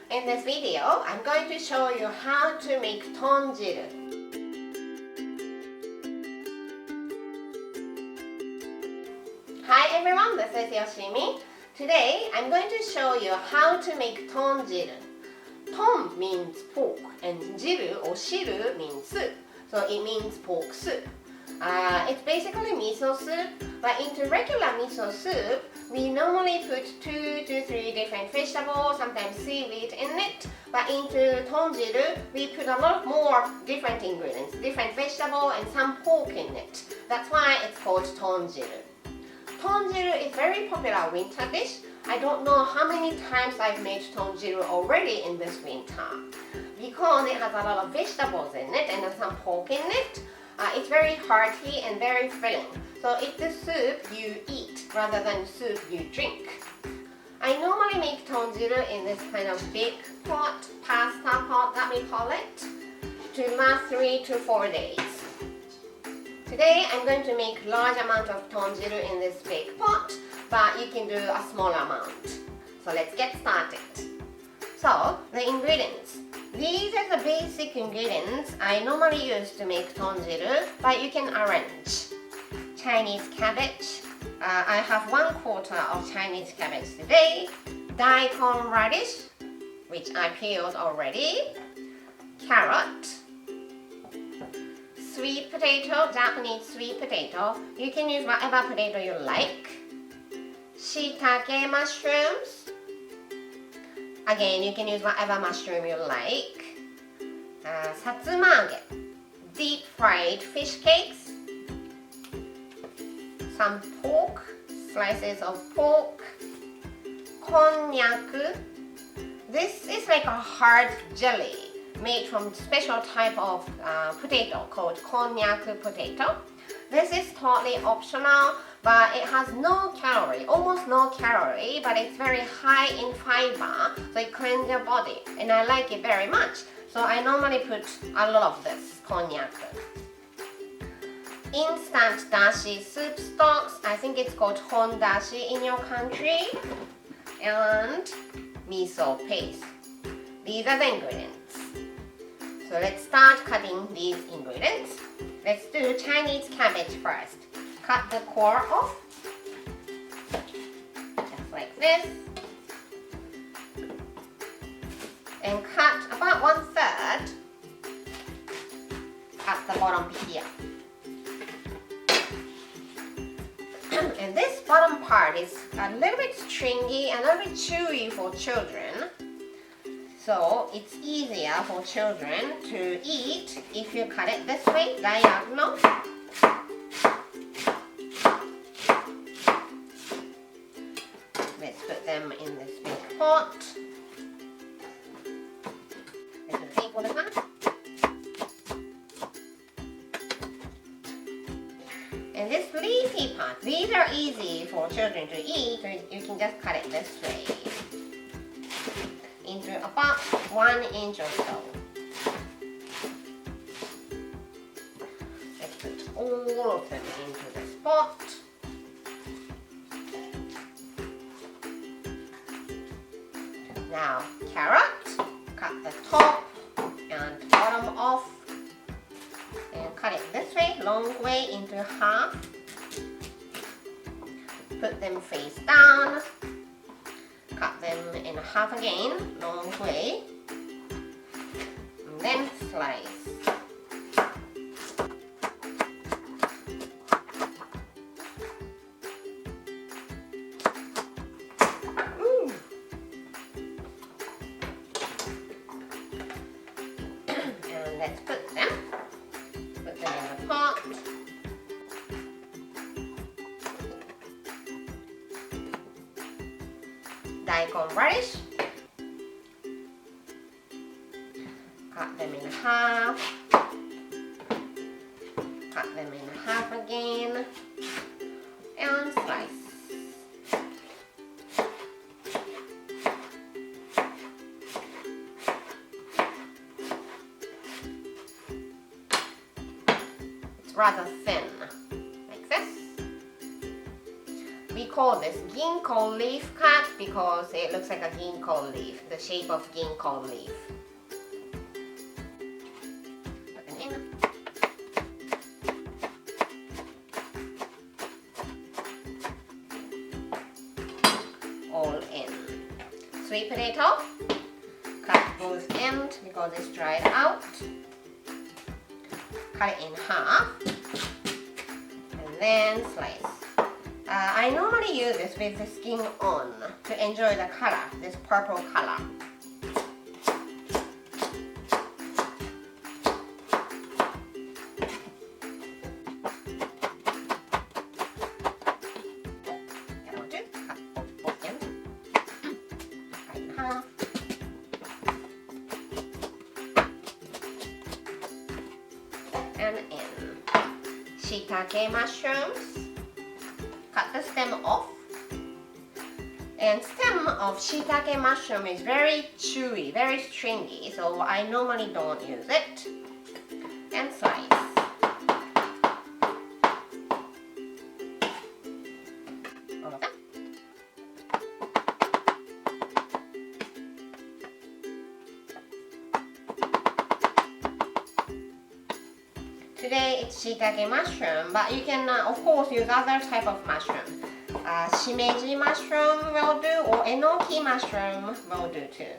In this video, I'm going to show you how to make Tonjiru. Hi everyone, this is Yoshimi. Today, I'm going to show you how to make Tonjiru. Ton means pork and jiru or shiru means soup. So it means pork soup. It's basically miso soup, but into regular miso soup, we normally put 2 to 3 different vegetables, sometimes seaweed in it. But into Tonjiru, we put a lot more different ingredients, different vegetable and some pork in it. That's why it's called Tonjiru. Tonjiru is very popular winter dish. I don't know how many times I've made Tonjiru already in this winter. Because it has a lot of vegetables in it and some pork in it, it's very hearty and very filling. So it's the soup you eat rather than soup you drink. I normally make Tonjiru in this kind of big pot, pasta pot that we call it, to last 3 to 4 days. Today I'm going to make large amount of Tonjiru in this big pot, but you can do a small amount. So let's get started. So the ingredients. These are the basic ingredients I normally use to make Tonjiru, but you can arrange. Chinese cabbage. I have 1/4 of Chinese cabbage today. Daikon radish, which I peeled already. Carrot. Sweet potato, Japanese sweet potato. You can use whatever potato you like. Shiitake mushrooms. Again, you can use whatever mushroom you like. Satsumage, deep fried fish cakes. Some pork, slices of pork. Konnyaku. This is like a hard jelly made from special type of potato called konnyaku potato. This is totally optional, but it has no calorie, almost no calorie, but it's very high in fiber, so it cleans your body, and I like it very much. So I normally put a lot of this konnyaku. Instant dashi soup stocks, I think it's called hondashi in your country, and miso paste. These are the ingredients. So let's start cutting these ingredients. Let's do Chinese cabbage first. Cut the core off, just like this, and cut about 1/3 at the bottom here. And this bottom part is a little bit stringy and a little bit chewy for children. So it's easier for children to eat if you cut it this way, diagonal. Let's put them in this big pot. This is the same for this one. And this leafy part, these are easy for children to eat, so you can just cut it this way. Into about 1 inch or so. Let's put all of them into this pot. Now, carrot, cut the top and bottom off and cut it this way, long way into half. Put them face down. Cut them in half again, long way, and then slice. Ooh. And let's put them in the pot. Daikon radish. Cut them in half. Cut them in half again. And slice. It's rather thin, like this. We call this ginkgo leaf cut because it looks like a ginkgo leaf, the shape of ginkgo leaf. Put them in. All in. Sweet potato, cut both ends because it's dried out. Cut it in half and then slice. I normally use this with the skin on to enjoy the color, this purple color. And in shiitake mushrooms, cut the stem off. And stem of shiitake mushroom is very chewy, very stringy, so I normally don't use it. And slice. All of that. Today it's shiitake mushroom, but you can of course use other type of mushroom. Shimeji mushroom will do, or enoki mushroom will do too.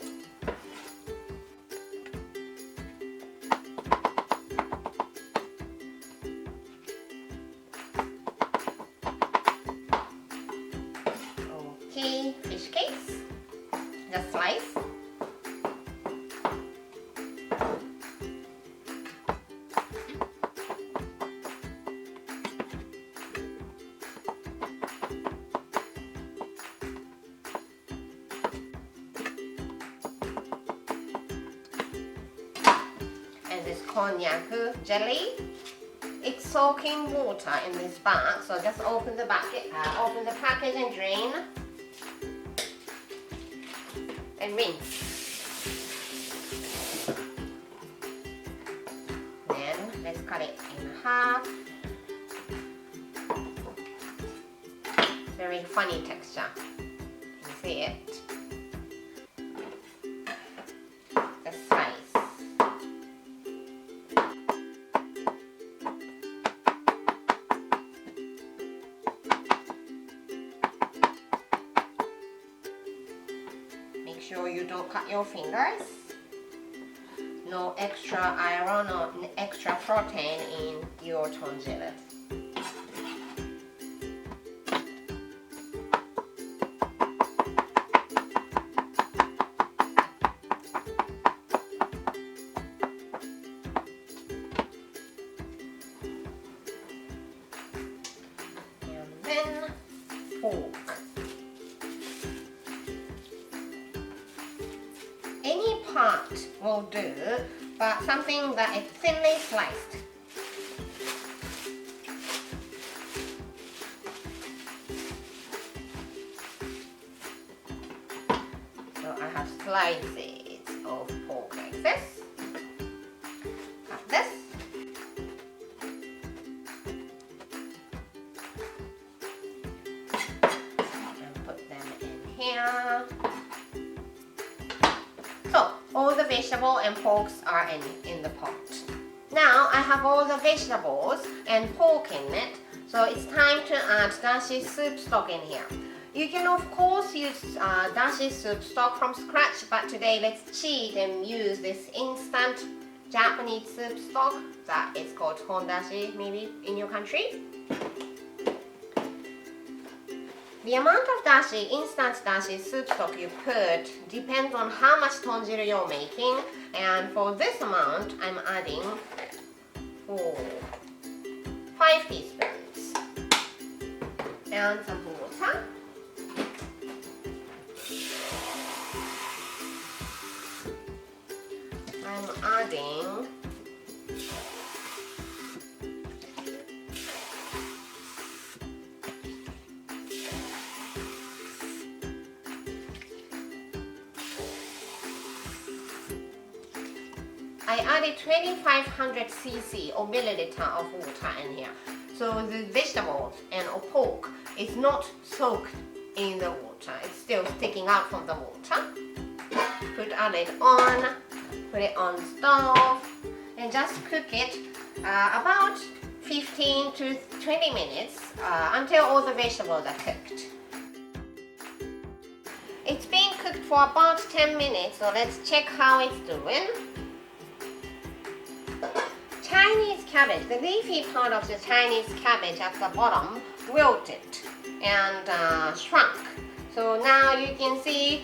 Okay, fish cakes. Just slice. And this cognac jelly, it's soaking water in this bag, so just open the bucket, open the package and drain and rinse. Then let's cut it in half. Very funny texture, you can see it. Just slice. Make sure you don't cut your fingers. No extra iron or extra protein in your tonjiri. And then pork. Any part will do, but something that is thinly sliced. So I have slices of pork like this. Cut this. And put them in here. So, all the vegetable and porks are in the pot. Now, I have all the vegetables and pork in it, so it's time to add dashi soup stock in here. You can of course use dashi soup stock from scratch, but today let's cheat and use this instant Japanese soup stock that is called hondashi, maybe in your country. The amount of dashi, instant dashi soup stock you put depends on how much tonjiri you're making, and for this amount I'm adding 5 teaspoons and some water. I'm adding I added 2500 cc or milliliter of water in here. So the vegetables and pork it's not soaked in the water. It's still sticking out from the water. Put a lid on, put it on stove, and just cook it about 15 to 20 minutes until all the vegetables are cooked. It's been cooked for about 10 minutes, so let's check how it's doing. Chinese cabbage, the leafy part of the Chinese cabbage at the bottom wilted and shrunk. So now you can see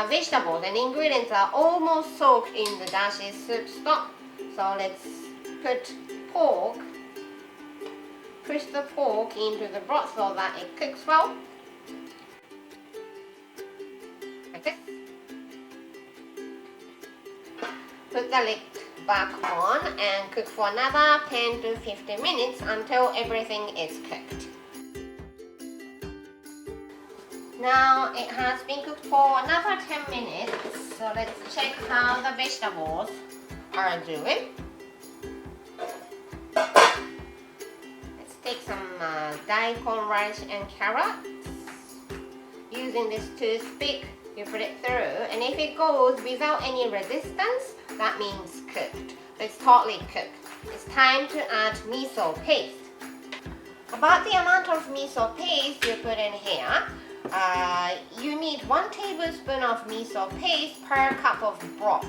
vegetables and ingredients are almost soaked in the dashi soup stock. So let's put pork, push the pork into the broth so that it cooks well. Like this. Put the lid back on and cook for another 10 to 15 minutes until everything is cooked. Now it has been cooked for another 10 minutes, so let's check how the vegetables are doing. Let's take some daikon, rice and carrots. Using this toothpick, you put it through, and if it goes without any resistance, that means cooked. It's totally cooked. It's time to add miso paste. About the amount of miso paste you put in here, you need 1 tablespoon of miso paste per cup of broth.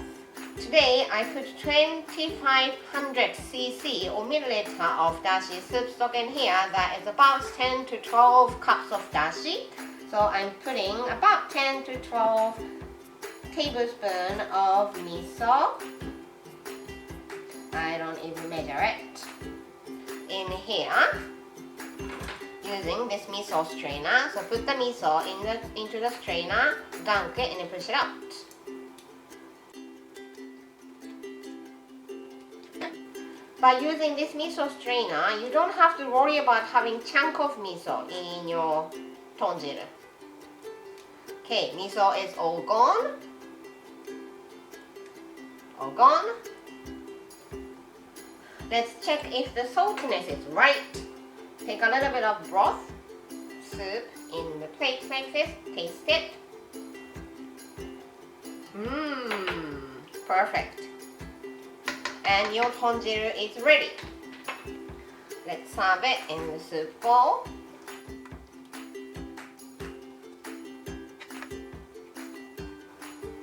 Today I put 2500 cc or milliliter of dashi soup stock in here. That is about 10 to 12 cups of dashi. So I'm putting about 10 to 12 tablespoons of miso. I don't even measure it. In here, using this miso strainer. So put the miso into the strainer, dunk it, and then push it out. By using this miso strainer, you don't have to worry about having chunk of miso in your tonjiru. Okay, miso is all gone. All gone. Let's check if the saltiness is right. Take a little bit of broth, soup in the plate like this. Taste it. Perfect. And your tonjiru is ready. Let's serve it in the soup bowl.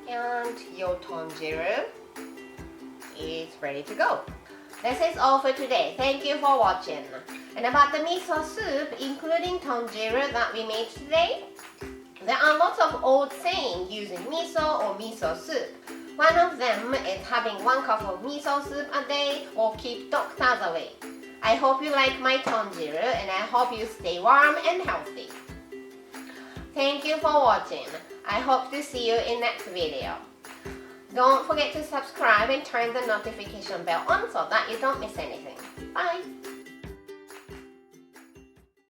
And your tonjiru is ready to go. This is all for today. Thank you for watching. And about the miso soup, including tonjiru that we made today, there are lots of old sayings using miso or miso soup. One of them is having 1 cup of miso soup a day or keep doctors away. I hope you like my tonjiru and I hope you stay warm and healthy. Thank you for watching. I hope to see you in next video. Don't forget to subscribe and turn the notification bell on so that you don't miss anything. Bye!